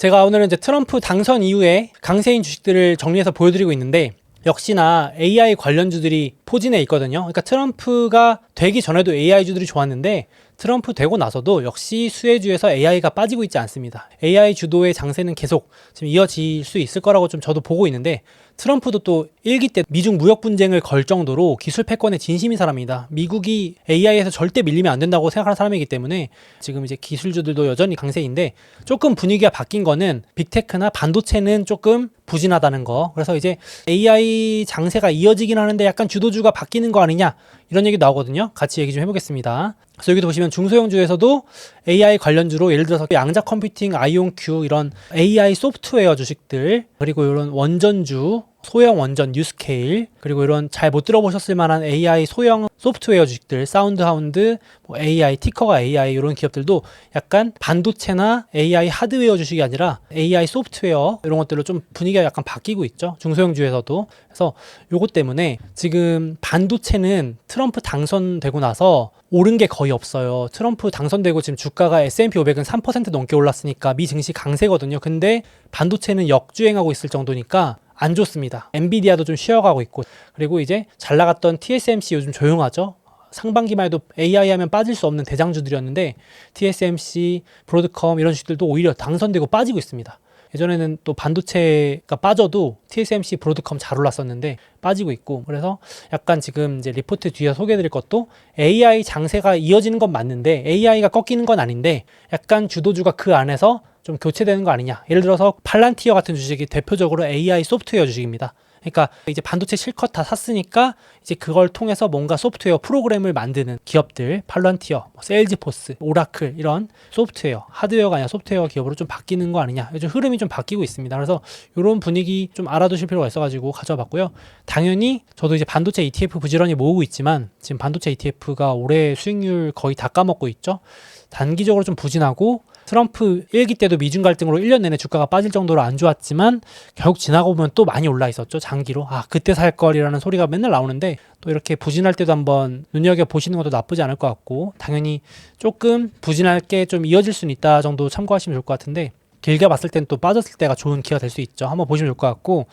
제가 오늘은 이제 트럼프 당선 이후에 강세인 주식들을 정리해서 보여드리고 있는데, 역시나 AI 관련주들이 포진해 있거든요. 그러니까 트럼프가 되기 전에도 AI주들이 좋았는데, 트럼프 되고 나서도 역시 수혜주에서 AI가 빠지고 있지 않습니다. AI 주도의 장세는 계속 지금 이어질 수 있을 거라고 좀 저도 보고 있는데, 트럼프도 또 1기 때 미중 무역 분쟁을 걸 정도로 기술 패권에 진심인 사람입니다. 미국이 AI에서 절대 밀리면 안 된다고 생각하는 사람이기 때문에 지금 이제 기술주들도 여전히 강세인데, 조금 분위기가 바뀐 거는 빅테크나 반도체는 조금 부진하다는 거. 그래서 이제 AI 장세가 이어지긴 하는데 약간 주도주가 바뀌는 거 아니냐, 이런 얘기 나오거든요. 같이 얘기 좀 해보겠습니다. 그래서 여기도 보시면 중소형주에서도 AI 관련주로 예를 들어서 양자 컴퓨팅, 아이온큐, 이런 AI 소프트웨어 주식들, 그리고 이런 원전주, 소형 원전 뉴스케일, 그리고 이런 잘 못 들어보셨을 만한 AI 소형 소프트웨어 주식들, 사운드하운드, AI, 티커가 AI, 이런 기업들도 약간 반도체나 AI 하드웨어 주식이 아니라 AI 소프트웨어, 이런 것들로 좀 분위기가 약간 바뀌고 있죠. 중소형주에서도. 그래서 요것 때문에 지금 반도체는 트럼프 당선되고 나서 오른 게 거의 없어요. 트럼프 당선되고 지금 주가가 S&P 500은 3% 넘게 올랐으니까 미 증시 강세거든요. 근데 반도체는 역주행하고 있을 정도니까 안 좋습니다. 엔비디아도 좀 쉬어가고 있고, 그리고 이제 잘 나갔던 TSMC 요즘 조용하죠. 상반기만 해도 AI 하면 빠질 수 없는 대장주들이었는데 TSMC, 브로드컴 이런 주식들도 오히려 당선되고 빠지고 있습니다. 예전에는 또 반도체가 빠져도 TSMC, 브로드컴 잘 올랐었는데 빠지고 있고, 그래서 약간 지금 이제 리포트 뒤에 소개해드릴 것도 AI 장세가 이어지는 건 맞는데 AI가 꺾이는 건 아닌데 약간 주도주가 그 안에서 좀 교체되는 거 아니냐. 예를 들어서 팔란티어 같은 주식이 대표적으로 AI 소프트웨어 주식입니다. 그러니까 이제 반도체 실컷 다 샀으니까 이제 그걸 통해서 뭔가 소프트웨어 프로그램을 만드는 기업들, 팔란티어, 세일즈포스, 오라클, 이런 소프트웨어, 하드웨어가 아니라 소프트웨어 기업으로 좀 바뀌는 거 아니냐. 요즘 흐름이 좀 바뀌고 있습니다. 그래서 이런 분위기 좀 알아두실 필요가 있어가지고 가져와 봤고요. 당연히 저도 이제 반도체 ETF 부지런히 모으고 있지만 지금 반도체 ETF가 올해 수익률 거의 다 까먹고 있죠. 단기적으로 좀 부진하고, 트럼프 1기 때도 미중 갈등으로 1년 내내 주가가 빠질 정도로 안 좋았지만 결국 지나고 보면 또 많이 올라 있었죠. 장기로. 그때 살 걸이라는 소리가 맨날 나오는데, 또 이렇게 부진할 때도 한번 눈여겨보시는 것도 나쁘지 않을 것 같고, 당연히 조금 부진할 게 좀 이어질 수는 있다 정도 참고하시면 좋을 것 같은데, 길게 봤을 땐 또 빠졌을 때가 좋은 기회가 될 수 있죠. 한번 보시면 좋을 것 같고,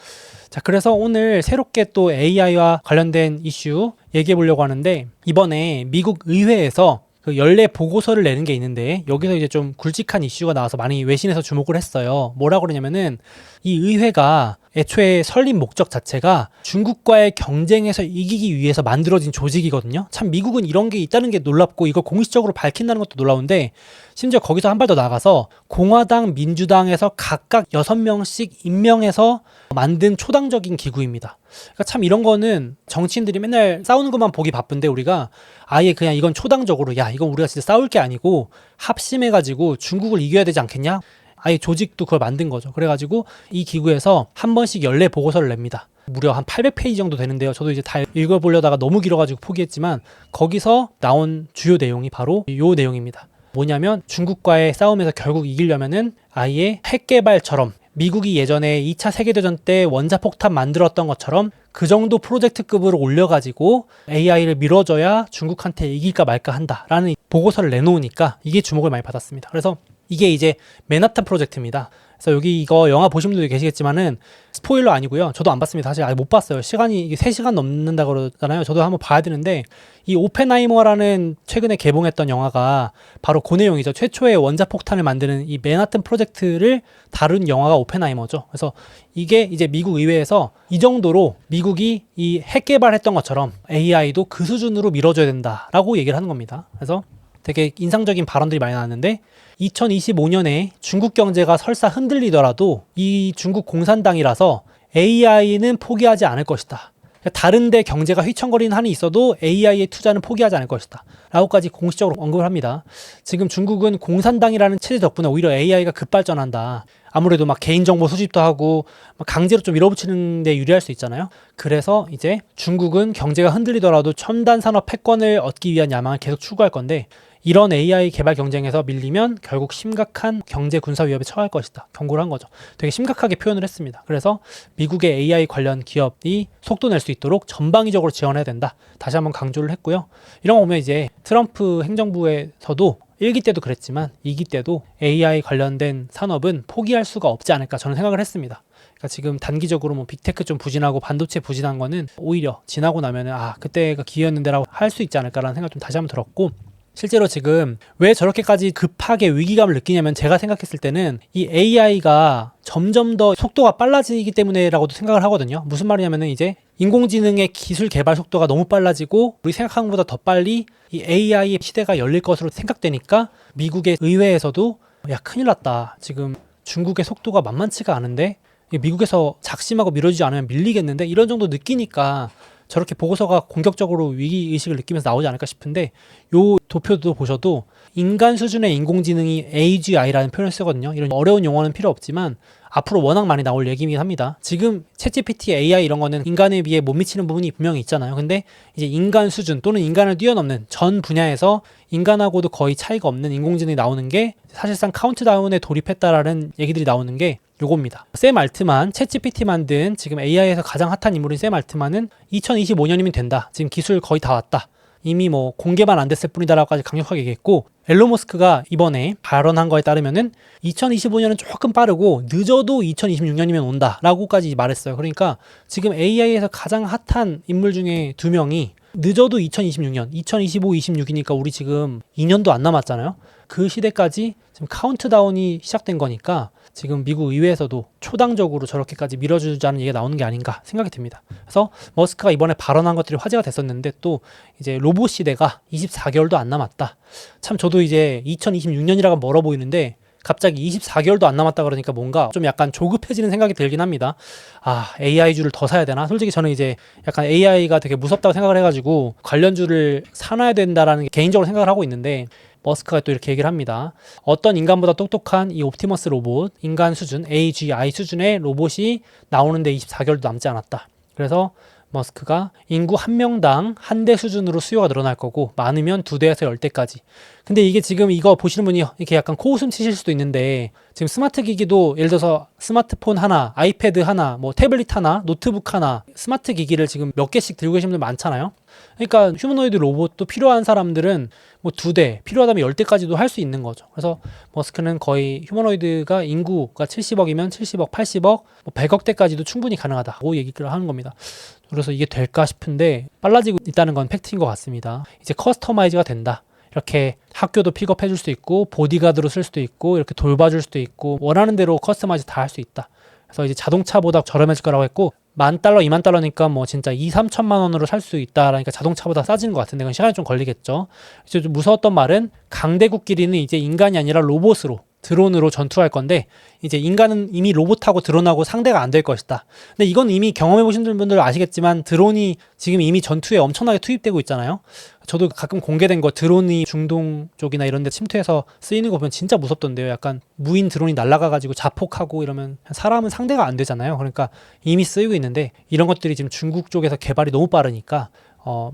자, 그래서 오늘 새롭게 또 AI와 관련된 이슈 얘기해 보려고 하는데, 이번에 미국 의회에서 그 연례 보고서를 내는 게 있는데, 여기서 이제 좀 굵직한 이슈가 나와서 많이 외신에서 주목을 했어요. 뭐라고 그러냐면은, 이 의회가 애초에 설립 목적 자체가 중국과의 경쟁에서 이기기 위해서 만들어진 조직이거든요. 참 미국은 이런 게 있다는 게 놀랍고, 이걸 공식적으로 밝힌다는 것도 놀라운데, 심지어 거기서 한 발 더 나가서 공화당, 민주당에서 각각 6명씩 임명해서 만든 초당적인 기구입니다. 그러니까 참 이런 거는 정치인들이 맨날 싸우는 것만 보기 바쁜데, 우리가 아예 그냥 이건 초당적으로, 야, 이건 우리가 진짜 싸울 게 아니고 합심해가지고 중국을 이겨야 되지 않겠냐? 아예 조직도 그걸 만든 거죠. 그래가지고 이 기구에서 한 번씩 연례 보고서를 냅니다. 무려 한 800페이지 정도 되는데요. 저도 이제 다 읽어보려다가 너무 길어가지고 포기했지만, 거기서 나온 주요 내용이 바로 이 내용입니다. 뭐냐면, 중국과의 싸움에서 결국 이기려면은 아예 핵 개발처럼, 미국이 예전에 2차 세계대전 때 원자폭탄 만들었던 것처럼 그 정도 프로젝트급으로 올려가지고 AI를 밀어줘야 중국한테 이길까 말까 한다라는 보고서를 내놓으니까 이게 주목을 많이 받았습니다. 그래서 이게 이제 맨하탄 프로젝트입니다. 그래서 여기 이거 영화 보신 분들도 계시겠지만은 스포일러 아니고요. 저도 안 봤습니다. 사실 아직 못 봤어요. 시간이 이게 3시간 넘는다 그러잖아요. 저도 한번 봐야 되는데, 이 오펜하이머라는 최근에 개봉했던 영화가 바로 그 내용이죠. 최초의 원자폭탄을 만드는 이 맨하탄 프로젝트를 다룬 영화가 오펜하이머죠. 그래서 이게 이제 미국 의회에서 이 정도로 미국이 이 핵 개발했던 것처럼 AI도 그 수준으로 밀어줘야 된다라고 얘기를 하는 겁니다. 그래서 되게 인상적인 발언들이 많이 나왔는데, 2025년에 중국 경제가 설사 흔들리더라도 이 중국 공산당이라서 AI는 포기하지 않을 것이다. 다른데 경제가 휘청거리는 한이 있어도 AI의 투자는 포기하지 않을 것이다 라고까지 공식적으로 언급을 합니다. 지금 중국은 공산당이라는 체제 덕분에 오히려 AI가 급발전한다. 아무래도 막 개인정보 수집도 하고 강제로 좀 밀어붙이는 데 유리할 수 있잖아요. 그래서 이제 중국은 경제가 흔들리더라도 첨단 산업 패권을 얻기 위한 야망을 계속 추구할 건데, 이런 AI 개발 경쟁에서 밀리면 결국 심각한 경제 군사 위협에 처할 것이다. 경고를 한 거죠. 되게 심각하게 표현을 했습니다. 그래서 미국의 AI 관련 기업이 속도 낼 수 있도록 전방위적으로 지원해야 된다. 다시 한번 강조를 했고요. 이런 거 보면 이제 트럼프 행정부에서도 1기 때도 그랬지만 2기 때도 AI 관련된 산업은 포기할 수가 없지 않을까 저는 생각을 했습니다. 그러니까 지금 단기적으로 뭐 빅테크 좀 부진하고 반도체 부진한 거는 오히려 지나고 나면은 그때가 기회였는데라고 할 수 있지 않을까라는 생각 좀 다시 한번 들었고, 실제로 지금 왜 저렇게까지 급하게 위기감을 느끼냐면 제가 생각했을 때는 이 AI가 점점 더 속도가 빨라지기 때문에라고도 생각을 하거든요. 무슨 말이냐면은 이제 인공지능의 기술 개발 속도가 너무 빨라지고 우리 생각한 것보다 더 빨리 이 AI의 시대가 열릴 것으로 생각되니까 미국의 의회에서도 야 큰일 났다. 지금 중국의 속도가 만만치가 않은데 미국에서 작심하고 미뤄지지 않으면 밀리겠는데 이런 정도 느끼니까 저렇게 보고서가 공격적으로 위기의식을 느끼면서 나오지 않을까 싶은데, 요 도표도 보셔도 인간 수준의 인공지능이 AGI라는 표현을 쓰거든요. 이런 어려운 용어는 필요 없지만 앞으로 워낙 많이 나올 얘기이긴 합니다. 지금 챗GPT, AI 이런 거는 인간에 비해 못 미치는 부분이 분명히 있잖아요. 근데 이제 인간 수준 또는 인간을 뛰어넘는 전 분야에서 인간하고도 거의 차이가 없는 인공지능이 나오는 게 사실상 카운트다운에 돌입했다라는 얘기들이 나오는 게 요겁니다. 샘 알트만, 챗GPT 만든 지금 AI에서 가장 핫한 인물인 샘 알트만은 2025년이면 된다. 지금 기술 거의 다 왔다. 이미 뭐 공개만 안 됐을 뿐이다라고까지 강력하게 얘기했고, 앨런 머스크가 이번에 발언한 거에 따르면은 2025년은 조금 빠르고 늦어도 2026년이면 온다라고까지 말했어요. 그러니까 지금 AI에서 가장 핫한 인물 중에 2명이 늦어도 2026년, 2025, 26이니까 우리 지금 2년도 안 남았잖아요. 그 시대까지 지금 카운트다운이 시작된 거니까 지금 미국 의회에서도 초당적으로 저렇게까지 밀어주자는 얘기가 나오는 게 아닌가 생각이 듭니다. 그래서 머스크가 이번에 발언한 것들이 화제가 됐었는데, 또 이제 로봇 시대가 24개월도 안 남았다. 참 저도 이제 2026년이라고 멀어 보이는데 갑자기 24개월도 안 남았다 그러니까 뭔가 좀 약간 조급해지는 생각이 들긴 합니다. AI주를 더 사야 되나? 솔직히 저는 이제 약간 AI가 되게 무섭다고 생각을 해가지고 관련주를 사놔야 된다라는 개인적으로 생각을 하고 있는데, 머스크가 또 이렇게 얘기를 합니다. 어떤 인간보다 똑똑한 이 옵티머스 로봇, 인간 수준, AGI 수준의 로봇이 나오는데 24개월도 남지 않았다. 그래서 머스크가 인구 1명당 1대 수준으로 수요가 늘어날 거고, 많으면 2대에서 10대까지. 근데 이게 지금 이거 보시는 분이 이렇게 약간 코웃음 치실 수도 있는데, 지금 스마트 기기도 예를 들어서 스마트폰 하나, 아이패드 하나, 뭐 태블릿 하나, 노트북 하나, 스마트 기기를 지금 몇 개씩 들고 계신 분들 많잖아요. 그러니까 휴머노이드 로봇도 필요한 사람들은 뭐 2대, 필요하다면 10대까지도 할 수 있는 거죠. 그래서 머스크는 거의 휴머노이드가 인구가 70억이면 70억, 80억, 뭐 100억대까지도 충분히 가능하다고 얘기를 하는 겁니다. 그래서 이게 될까 싶은데 빨라지고 있다는 건 팩트인 것 같습니다. 이제 커스터마이즈가 된다. 이렇게 학교도 픽업해 줄 수 있고, 보디가드로 쓸 수도 있고, 이렇게 돌봐줄 수도 있고, 원하는 대로 커스터마이즈 다 할 수 있다. 그래서 이제 자동차보다 저렴해질 거라고 했고, $10,000, $20,000니까 뭐 진짜 2-3천만 원으로 살 수 있다라니까 자동차보다 싸지는 것 같은데 그건 시간이 좀 걸리겠죠. 이제 좀 무서웠던 말은 강대국끼리는 이제 인간이 아니라 로봇으로, 드론으로 전투할 건데, 이제 인간은 이미 로봇하고 드론하고 상대가 안 될 것이다. 근데 이건 이미 경험해 보신 분들 아시겠지만 드론이 지금 이미 전투에 엄청나게 투입되고 있잖아요. 저도 가끔 공개된 거 드론이 중동 쪽이나 이런 데 침투해서 쓰이는 거 보면 진짜 무섭던데요. 약간 무인 드론이 날아가가지고 자폭하고 이러면 사람은 상대가 안 되잖아요. 그러니까 이미 쓰이고 있는데, 이런 것들이 지금 중국 쪽에서 개발이 너무 빠르니까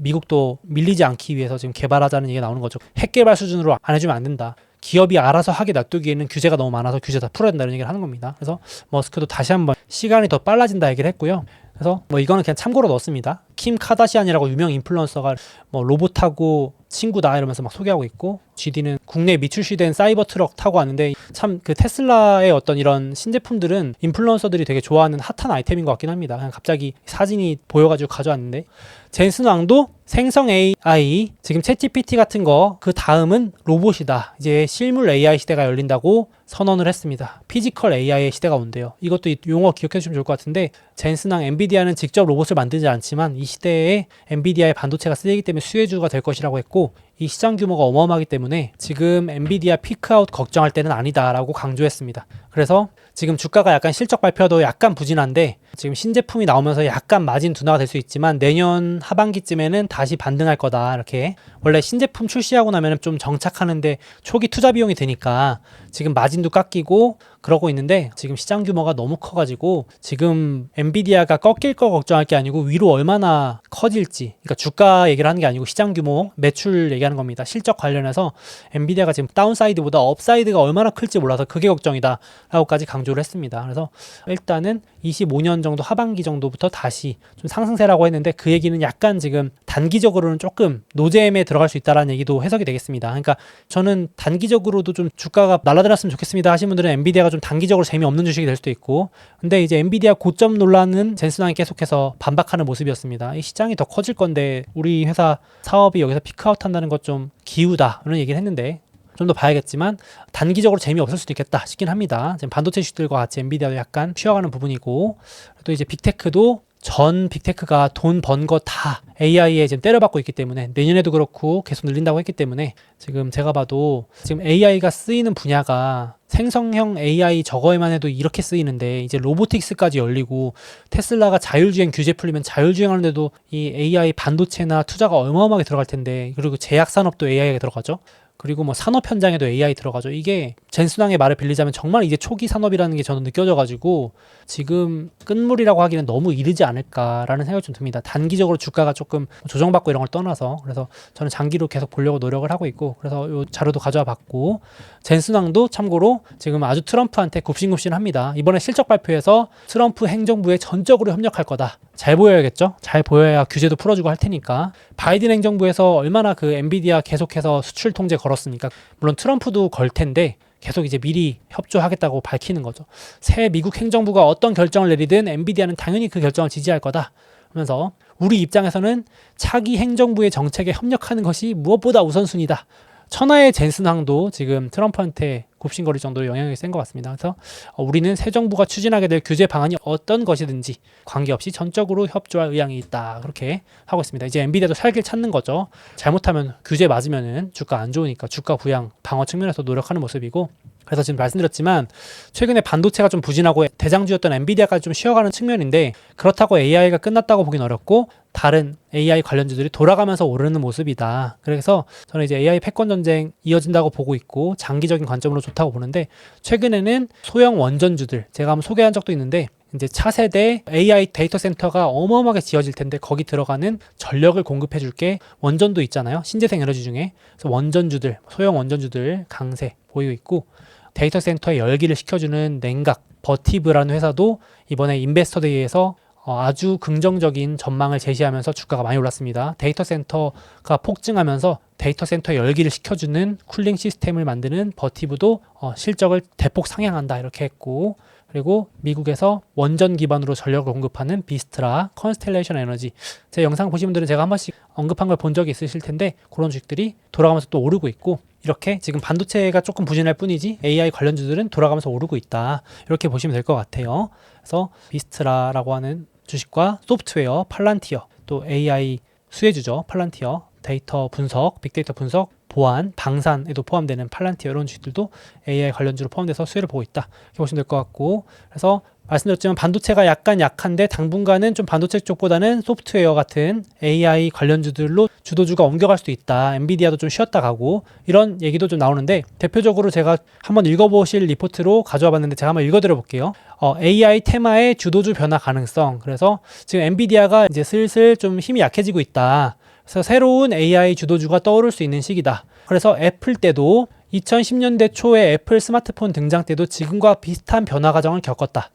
미국도 밀리지 않기 위해서 지금 개발하자는 얘기가 나오는 거죠. 핵 개발 수준으로 안 해주면 안 된다. 기업이 알아서 하게 놔두기에는 규제가 너무 많아서 규제 다 풀어야 된다는 얘기를 하는 겁니다. 그래서 머스크도 다시 한번 시간이 더 빨라진다 얘기를 했고요. 그래서 뭐 이거는 그냥 참고로 넣었습니다. 킴 카다시안이라고 유명 인플루언서가 뭐 로봇하고 친구다 이러면서 막 소개하고 있고, GD는 국내에 미출시된 사이버 트럭 타고 왔는데, 참 그 테슬라의 어떤 이런 신제품들은 인플루언서들이 되게 좋아하는 핫한 아이템인 것 같긴 합니다. 그냥 갑자기 사진이 보여가지고 가져왔는데, 젠슨 왕도 생성 AI, 지금 챗GPT 같은 거 그 다음은 로봇이다. 이제 실물 AI 시대가 열린다고 선언을 했습니다. 피지컬 AI의 시대가 온대요. 이것도 용어 기억해 주시면 좋을 것 같은데, 젠슨왕 엔비디아는 직접 로봇을 만들지 않지만 이 시대에 엔비디아의 반도체가 쓰이기 때문에 수혜주가 될 것이라고 했고, 이 시장 규모가 어마어마하기 때문에 지금 엔비디아 피크아웃 걱정할 때는 아니다라고 강조했습니다. 그래서 지금 주가가 약간 실적 발표도 약간 부진한데, 지금 신제품이 나오면서 약간 마진 둔화가 될 수 있지만 내년 하반기쯤에는 다시 반등할 거다. 이렇게 원래 신제품 출시하고 나면 좀 정착하는데 초기 투자 비용이 드니까 지금 마진도 깎이고 그러고 있는데, 지금 시장 규모가 너무 커가지고 지금 엔비디아가 꺾일 거 걱정할 게 아니고 위로 얼마나 커질지, 그러니까 주가 얘기를 하는 게 아니고 시장 규모, 매출 얘기하는 얘기하는 겁니다. 실적 관련해서 엔비디아가 지금 다운사이드보다 업사이드가 얼마나 클지 몰라서 그게 걱정이다 라고까지 강조를 했습니다. 그래서 일단은 25년 정도 하반기 정도부터 다시 좀 상승세라고 했는데 그 얘기는 약간 지금 단기적으로는 조금 노잼에 들어갈 수 있다라는 얘기도 해석이 되겠습니다. 그러니까 저는 단기적으로도 좀 주가가 날아들었으면 좋겠습니다 하신 분들은 엔비디아가 좀 단기적으로 재미없는 주식이 될 수도 있고, 근데 이제 엔비디아 고점 논란은 젠슨왕이 계속해서 반박하는 모습이었습니다. 이 시장이 더 커질 건데 우리 회사 사업이 여기서 피크아웃 한다는 것 좀 기우다 이런 얘기를 했는데 좀 더 봐야겠지만 단기적으로 재미없을 수도 있겠다 싶긴 합니다. 지금 반도체 주식들과 같이 엔비디아도 약간 쉬어가는 부분이고, 또 이제 빅테크도 전 빅테크가 돈 번 거 다 AI에 지금 때려박고 있기 때문에 내년에도 그렇고 계속 늘린다고 했기 때문에 지금 제가 봐도 지금 AI가 쓰이는 분야가 생성형 AI 저거에만 해도 이렇게 쓰이는데 이제 로보틱스까지 열리고 테슬라가 자율주행 규제 풀리면 자율주행하는데도 이 AI 반도체나 투자가 어마어마하게 들어갈 텐데, 그리고 제약산업도 AI가 들어가죠. 그리고 뭐 산업 현장에도 AI 들어가죠. 이게 젠순왕의 말을 빌리자면 정말 이제 초기 산업이라는 게 저는 느껴져가지고 지금 끝물이라고 하기는 너무 이르지 않을까라는 생각이 좀 듭니다. 단기적으로 주가가 조금 조정받고 이런 걸 떠나서, 그래서 저는 장기로 계속 보려고 노력을 하고 있고, 그래서 이 자료도 가져와 봤고, 젠순왕도 참고로 지금 아주 트럼프한테 굽신굽신합니다. 이번에 실적 발표에서 트럼프 행정부에 전적으로 협력할 거다. 잘 보여야겠죠? 잘 보여야 규제도 풀어주고 할 테니까. 바이든 행정부에서 얼마나 그 엔비디아 계속해서 수출 통제 걸었습니까? 물론 트럼프도 걸 텐데 계속 이제 미리 협조하겠다고 밝히는 거죠. 새 미국 행정부가 어떤 결정을 내리든 엔비디아는 당연히 그 결정을 지지할 거다 하면서 우리 입장에서는 차기 행정부의 정책에 협력하는 것이 무엇보다 우선순위다. 천하의 젠슨왕도 지금 트럼프한테 굽신거릴 정도로 영향력이 센 것 같습니다. 그래서 우리는 새 정부가 추진하게 될 규제 방안이 어떤 것이든지 관계없이 전적으로 협조할 의향이 있다. 그렇게 하고 있습니다. 이제 엔비디아도 살길 찾는 거죠. 잘못하면 규제 맞으면은 주가 안 좋으니까 주가 부양 방어 측면에서 노력하는 모습이고, 그래서 지금 말씀드렸지만 최근에 반도체가 좀 부진하고 대장주였던 엔비디아까지 좀 쉬어가는 측면인데, 그렇다고 AI가 끝났다고 보긴 어렵고 다른 AI 관련주들이 돌아가면서 오르는 모습이다. 그래서 저는 이제 AI 패권 전쟁 이어진다고 보고 있고 장기적인 관점으로 좋다고 보는데, 최근에는 소형 원전주들 제가 한번 소개한 적도 있는데 이제 차세대 AI 데이터 센터가 어마어마하게 지어질 텐데 거기 들어가는 전력을 공급해 줄게 원전도 있잖아요. 신재생 에너지 중에. 그래서 원전주들, 소형 원전주들 강세 보이고 있고, 데이터 센터의 열기를 식혀주는 냉각 버티브라는 회사도 이번에 인베스터데이에서 아주 긍정적인 전망을 제시하면서 주가가 많이 올랐습니다. 데이터 센터가 폭증하면서 데이터 센터의 열기를 식혀주는 쿨링 시스템을 만드는 버티브도 실적을 대폭 상향한다 이렇게 했고, 그리고 미국에서 원전 기반으로 전력을 공급하는 비스트라, 컨스텔레이션 에너지, 제 영상 보신 분들은 제가 한 번씩 언급한 걸 본 적이 있으실 텐데 그런 주식들이 돌아가면서 또 오르고 있고, 이렇게 지금 반도체가 조금 부진할 뿐이지 AI 관련주들은 돌아가면서 오르고 있다 이렇게 보시면 될 것 같아요. 그래서 비스트라라고 하는 주식과 소프트웨어, 팔란티어, 또 AI 수혜주죠. 팔란티어, 데이터 분석, 빅데이터 분석, 보안, 방산에도 포함되는 팔란티어 이런 주식들도 AI 관련주로 포함돼서 수혜를 보고 있다 이렇게 보시면 될 것 같고, 그래서 말씀드렸지만 반도체가 약간 약한데 당분간은 좀 반도체 쪽보다는 소프트웨어 같은 AI 관련주들로 주도주가 옮겨갈 수도 있다. 엔비디아도 좀 쉬었다 가고 이런 얘기도 좀 나오는데, 대표적으로 제가 한번 읽어보실 리포트로 가져와 봤는데 제가 한번 읽어드려 볼게요. AI 테마의 주도주 변화 가능성. 그래서 지금 엔비디아가 이제 슬슬 좀 힘이 약해지고 있다. 그래서 새로운 AI 주도주가 떠오를 수 있는 시기다. 그래서 애플 때도 2010년대 초에 애플 스마트폰 등장 때도 지금과 비슷한 변화 과정을 겪었다.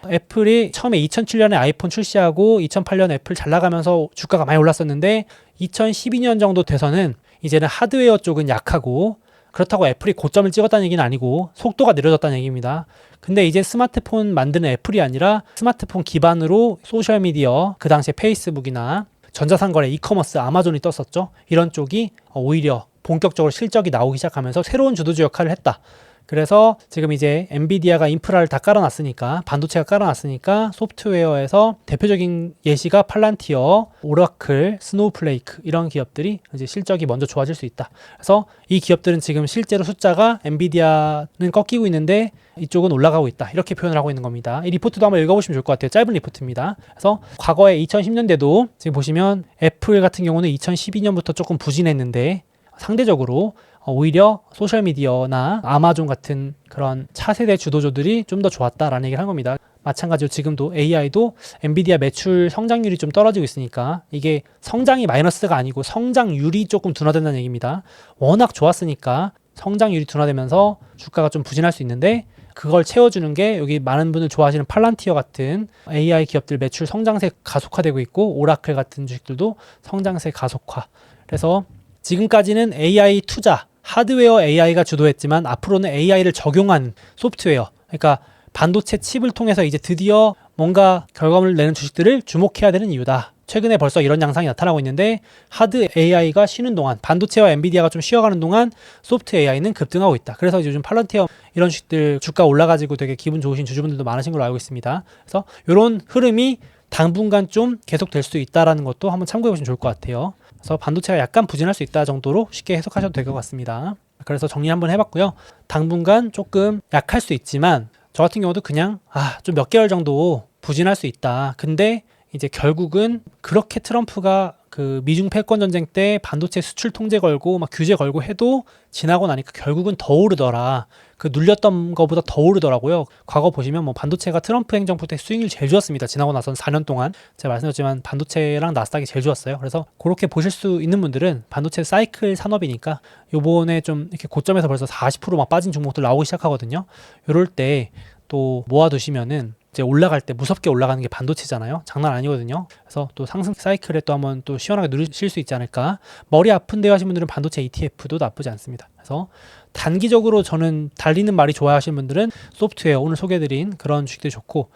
애플이 처음에 2007년에 아이폰 출시하고 2008년 애플 잘 나가면서 주가가 많이 올랐었는데 2012년 정도 돼서는 이제는 하드웨어 쪽은 약하고, 그렇다고 애플이 고점을 찍었다는 얘기는 아니고 속도가 느려졌다는 얘기입니다. 근데 이제 스마트폰 만드는 애플이 아니라 스마트폰 기반으로 소셜미디어, 그 당시에 페이스북이나 전자상거래, 이커머스, 아마존이 떴었죠. 이런 쪽이 오히려 본격적으로 실적이 나오기 시작하면서 새로운 주도주 역할을 했다. 그래서 지금 이제 엔비디아가 인프라를 다 깔아놨으니까, 반도체가 깔아놨으니까 소프트웨어에서 대표적인 예시가 팔란티어, 오라클, 스노우플레이크 이런 기업들이 이제 실적이 먼저 좋아질 수 있다. 그래서 이 기업들은 지금 실제로 숫자가 엔비디아는 꺾이고 있는데 이쪽은 올라가고 있다. 이렇게 표현을 하고 있는 겁니다. 이 리포트도 한번 읽어보시면 좋을 것 같아요. 짧은 리포트입니다. 그래서 과거에 2010년대도 지금 보시면 애플 같은 경우는 2012년부터 조금 부진했는데 상대적으로 오히려 소셜미디어나 아마존 같은 그런 차세대 주도주들이 좀 더 좋았다라는 얘기를 한 겁니다. 마찬가지로 지금도 AI도 엔비디아 매출 성장률이 좀 떨어지고 있으니까 이게 성장이 마이너스가 아니고 성장률이 조금 둔화된다는 얘기입니다. 워낙 좋았으니까 성장률이 둔화되면서 주가가 좀 부진할 수 있는데 그걸 채워주는 게 여기 많은 분들 좋아하시는 팔란티어 같은 AI 기업들 매출 성장세 가속화되고 있고 오라클 같은 주식들도 성장세 가속화. 그래서 지금까지는 AI 투자, 하드웨어 AI가 주도했지만 앞으로는 AI를 적용한 소프트웨어, 그러니까 반도체 칩을 통해서 이제 드디어 뭔가 결과물을 내는 주식들을 주목해야 되는 이유다. 최근에 벌써 이런 양상이 나타나고 있는데 하드 AI가 쉬는 동안 반도체와 엔비디아가 좀 쉬어가는 동안 소프트 AI는 급등하고 있다. 그래서 요즘 팔런티어 이런 주식들 주가 올라가지고 되게 기분 좋으신 주주분들도 많으신 걸로 알고 있습니다. 그래서 이런 흐름이 당분간 좀 계속될 수 있다는 것도 한번 참고해 보시면 좋을 것 같아요. 그래서 반도체가 약간 부진할 수 있다 정도로 쉽게 해석하셔도 될 것 같습니다. 그래서 정리 한번 해봤고요. 당분간 조금 약할 수 있지만 저 같은 경우도 그냥 좀 몇 개월 정도 부진할 수 있다. 근데 이제 결국은 그렇게 트럼프가 그 미중 패권 전쟁 때 반도체 수출 통제 걸고 막 규제 걸고 해도 지나고 나니까 결국은 더 오르더라. 그 눌렸던 거보다 더 오르더라고요. 과거 보시면 뭐 반도체가 트럼프 행정부 때 수익률이 제일 좋았습니다. 지나고 나선 4년 동안 제가 말씀드렸지만 반도체랑 나스닥이 제일 좋았어요. 그래서 그렇게 보실 수 있는 분들은 반도체 사이클 산업이니까 요번에 좀 이렇게 고점에서 벌써 40%막 빠진 종목들 나오기 시작하거든요. 요럴 때 또 모아두시면은 이제 올라갈 때 무섭게 올라가는 게 반도체잖아요. 장난 아니거든요. 그래서 또 상승 사이클에 또 한번 또 시원하게 누리실 수 있지 않을까. 머리 아픈데 하신 분들은 반도체 ETF도 나쁘지 않습니다. 그래서 단기적으로 저는 달리는 말이 좋아하시는 분들은 소프트웨어 오늘 소개해드린 그런 주식들이 좋고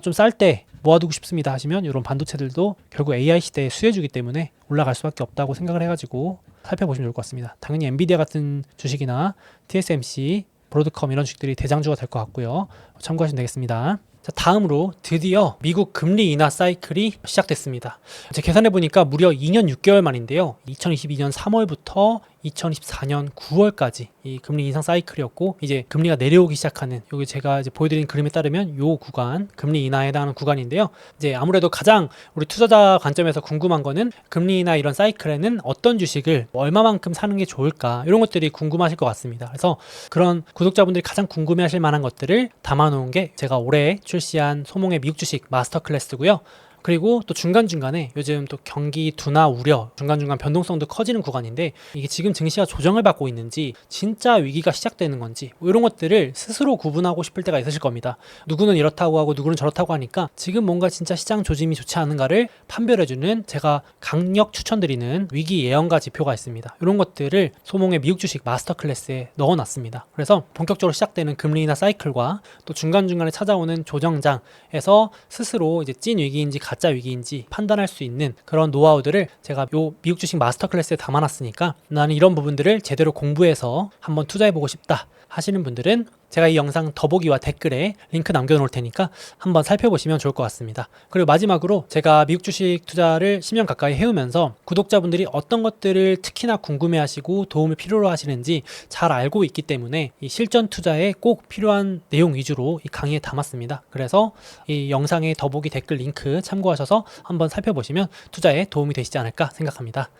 좀 쌀 때 모아두고 싶습니다 하시면 이런 반도체들도 결국 AI 시대의 수혜주기 때문에 올라갈 수밖에 없다고 생각을 해가지고 살펴보시면 좋을 것 같습니다. 당연히 엔비디아 같은 주식이나 TSMC, 브로드컴 이런 주식들이 대장주가 될 것 같고요. 참고하시면 되겠습니다. 자, 다음으로 드디어 미국 금리 인하 사이클이 시작됐습니다. 제가 계산해보니까 무려 2년 6개월 만인데요. 2022년 3월부터 2024년 9월까지 이 금리 인상 사이클이었고 이제 금리가 내려오기 시작하는 여기 제가 이제 보여드린 그림에 따르면 요 구간 금리 인하에 해당하는 구간인데요. 이제 아무래도 가장 우리 투자자 관점에서 궁금한 거는 금리 인하 이런 사이클에는 어떤 주식을 얼마만큼 사는 게 좋을까 이런 것들이 궁금하실 것 같습니다. 그래서 그런 구독자분들이 가장 궁금해하실 만한 것들을 담아놓은 게 제가 올해 출시한 소몽의 미국 주식 마스터 클래스고요. 그리고 또 중간중간에 요즘 또 경기 둔화 우려, 중간중간 변동성도 커지는 구간인데 이게 지금 증시가 조정을 받고 있는지 진짜 위기가 시작되는 건지 이런 것들을 스스로 구분하고 싶을 때가 있으실 겁니다. 누구는 이렇다고 하고 누구는 저렇다고 하니까 지금 뭔가 진짜 시장 조짐이 좋지 않은가를 판별해주는 제가 강력 추천드리는 위기 예언가 지표가 있습니다. 이런 것들을 소몽의 미국 주식 마스터 클래스에 넣어놨습니다. 그래서 본격적으로 시작되는 금리 인하 사이클과 또 중간중간에 찾아오는 조정장에서 스스로 이제 찐 위기인지 가짜 위기인지 판단할 수 있는 그런 노하우들을 제가 요 미국 주식 마스터 클래스에 담아놨으니까 나는 이런 부분들을 제대로 공부해서 한번 투자해보고 싶다 하시는 분들은 제가 이 영상 더보기와 댓글에 링크 남겨놓을 테니까 한번 살펴보시면 좋을 것 같습니다. 그리고 마지막으로 제가 미국 주식 투자를 10년 가까이 해오면서 구독자분들이 어떤 것들을 특히나 궁금해하시고 도움을 필요로 하시는지 잘 알고 있기 때문에 이 실전 투자에 꼭 필요한 내용 위주로 이 강의에 담았습니다. 그래서 이 영상의 더보기 댓글 링크 참고하셔서 한번 살펴보시면 투자에 도움이 되시지 않을까 생각합니다.